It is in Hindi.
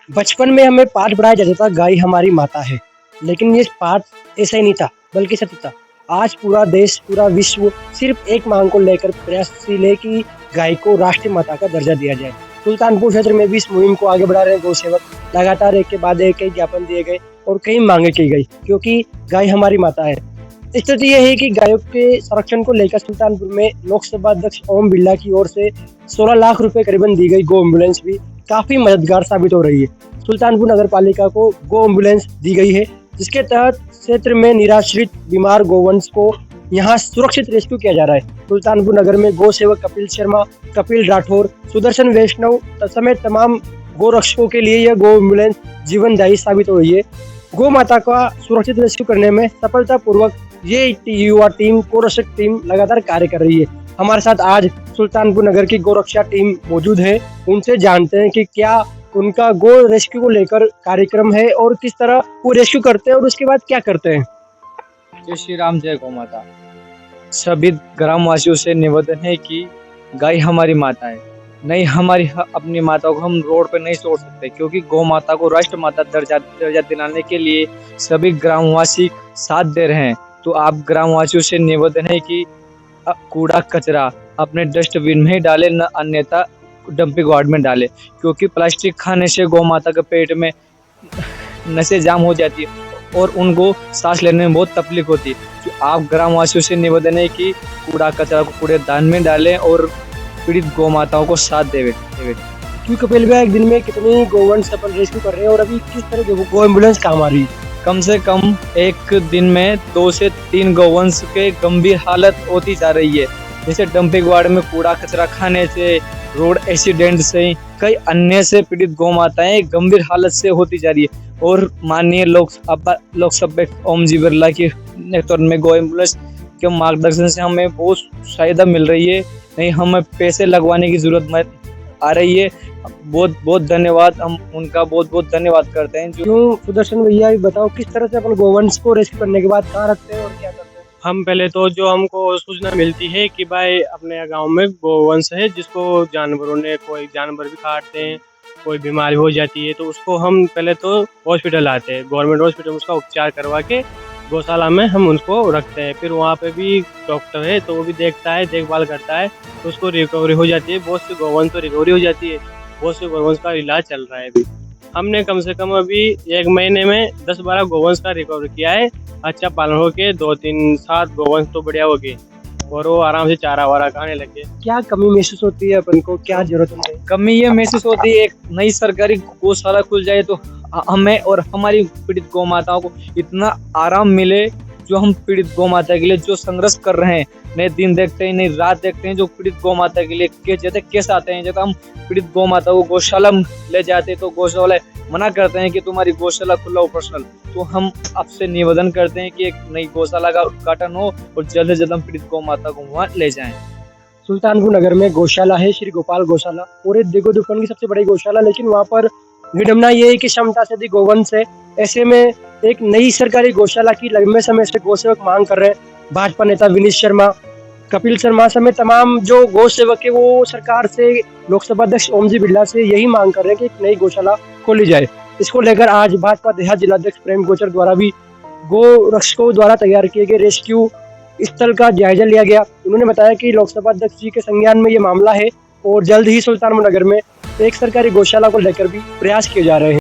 बचपन में हमें पाठ पढ़ाया जाता था गाय हमारी माता है। लेकिन ये पाठ ऐसा ही नहीं था बल्कि सत्य था। आज पूरा देश पूरा विश्व सिर्फ एक मांग को लेकर प्रयासशील है कि गाय को राष्ट्रीय माता का दर्जा दिया जाए। सुल्तानपुर क्षेत्र में भी इस मुहिम को आगे बढ़ा रहे हैं गौ सेवक। लगातार एक के बाद एक कई ज्ञापन दिए गए और कई मांगे की गई क्योंकि गाय हमारी माता है। स्थिति यह है कि गायों के संरक्षण को लेकर सुल्तानपुर में लोकसभा अध्यक्ष ओम बिरला की ओर से 16 लाख रुपए करीबन दी गई गौ एम्बुलेंस भी काफी मददगार साबित हो रही है। सुल्तानपुर नगर पालिका को गौ एम्बुलेंस दी गई है, जिसके तहत क्षेत्र में निराश्रित बीमार गौवंश को यहां सुरक्षित रेस्क्यू किया जा रहा है। सुल्तानपुर नगर में गौ सेवक कपिल शर्मा, कपिल राठौर, सुदर्शन वैष्णव समेत तमाम गौ रक्षकों के लिए यह गौ एम्बुलेंस जीवनदायी साबित हो रही है। गौ माता का सुरक्षित रेस्क्यू करने में सफलतापूर्वक ये युवा टीम गौ रक्षक टीम लगातार कार्य कर रही है। हमारे साथ आज सुल्तानपुर नगर की गौ रक्षा टीम मौजूद है। उनसे जानते हैं कि क्या उनका गौ रेस्क्यू को लेकर कार्यक्रम है और किस तरह वो रेस्क्यू करते हैं और उसके बाद क्या करते हैं। जय श्री राम, जय गौ माता। सभी ग्रामवासियों से निवेदन है कि गाय हमारी माता है। नहीं, हमारी अपनी माता को हम रोड पे नहीं छोड़ सकते, क्योंकि गौ माता को राष्ट्र माता दर्जा दिलाने के लिए सभी ग्रामवासी साथ दे रहे हैं। तो आप ग्रामवासियों से निवेदन है कि कूड़ा कचरा अपने डस्टबिन में ही डालें, न अन्यथा डंपिंग यार्ड में डालें, क्योंकि प्लास्टिक खाने से गौ माता के पेट में नसें जाम हो जाती है और उनको सांस लेने में बहुत तकलीफ होती है। तो आप ग्रामवासियों से निवेदन है कि कूड़ा कचरा को कूड़ेदान में डालें और पीड़ित गौ माताओं को साथ देवे। क्योंकि कपिल भैया एक दिन में कितनी गौवंश अपन रेस्क्यू कर रहे हैं और अभी किस तरह की गौ एम्बुलेंस काम आ रही है। कम से कम एक दिन में 2 से 3 गौवंश के गंभीर हालत होती जा रही है, जैसे डंपिंग यार्ड में कूड़ा कचरा खाने से, रोड एक्सीडेंट से, कई अन्य से पीड़ित गौ माताएं गंभीर हालत से होती जा रही है। और माननीय लोकसभा ओम जी बिरला की नेतृत्व में गौ एम्बुलेंस के मार्गदर्शन से हमें बहुत सहायता मिल रही है। नहीं, हमें पैसे लगवाने की जरूरत आ रही है। बहुत बहुत धन्यवाद, हम उनका बहुत बहुत धन्यवाद करते हैं। क्यों सुदर्शन भैया बताओ किस तरह से अपन गौवंश को रेस्क्यू करने के बाद कहाँ रखते हैं और क्या करते हैं। हम पहले तो जो हमको सूचना मिलती है कि भाई अपने गांव में गौवंश है जिसको जानवरों ने, कोई जानवर भी काटते हैं, कोई बीमारी हो जाती है, तो उसको हम पहले तो हॉस्पिटल आते हैं, गवर्नमेंट हॉस्पिटल में उसका उपचार करवा के गौशाला में हम उनको रखते हैं। फिर वहाँ पे भी डॉक्टर है तो वो भी देखता है, देखभाल करता है, तो उसको रिकवरी हो जाती है। बहुत से गौवंश तो रिकवरी हो जाती है, बहुत से गौवंश का इलाज चल रहा है अभी। हमने कम से कम अभी 1 महीने में 10-12 गौवंश का रिकवर किया है। अच्छा पालन हो के 2-3-7 गौवंश तो बढ़िया हो गए और वो आराम से चारा वारा खाने लगे। क्या कमी महसूस होती है अपन को, क्या जरूरत है। कमी ये महसूस होती है, एक नई सरकारी गौशाला खुल जाए तो हमें और हमारी पीड़ित गौ माताओं को इतना आराम मिले, जो हम पीड़ित गौ माता के लिए जो संघर्ष कर रहे हैं, नए दिन देखते हैं, नई रात देखते हैं, जो पीड़ित गौ माता के लिए केस आते हैं। जब हम पीड़ित गौ माता को गौशाला ले जाते हैं तो गौशाला मना करते हैं कि तुम्हारी गौशाला खुला ऑपरेशनल। तो हम आपसे निवेदन करते हैं कि एक नई गौशाला का उद्घाटन हो और जल्द से जल्द हम पीड़ित गौ माता को वहाँ ले जाएं। सुल्तानपुर नगर में गौशाला है, श्री गोपाल गौशाला, पूरे दिगो-दुर्गम की सबसे बड़ी गौशाला, लेकिन वहाँ पर विडम्बना ये है कि क्षमता से अधिक गौवंश है। ऐसे में एक नई सरकारी गौशाला की लंबे समय से गौ सेवक मांग कर रहे हैं। भाजपा नेता विनीत शर्मा, कपिल शर्मा समेत तमाम जो गौ सेवक है वो सरकार से, लोकसभा अध्यक्ष ओम जी बिरला से यही मांग कर रहे हैं कि एक नई गौशाला खोली जाए। इसको लेकर आज भाजपा देहात जिलाध्यक्ष प्रेम गोचर द्वारा भी गौ रक्षकों द्वारा तैयार किए गए रेस्क्यू स्थल का जायजा लिया गया। उन्होंने बताया कि लोकसभा अध्यक्ष जी के संज्ञान में ये मामला है और जल्द ही सुल्तानपुर नगर में एक सरकारी गौशाला को लेकर भी प्रयास किए जा रहे हैं।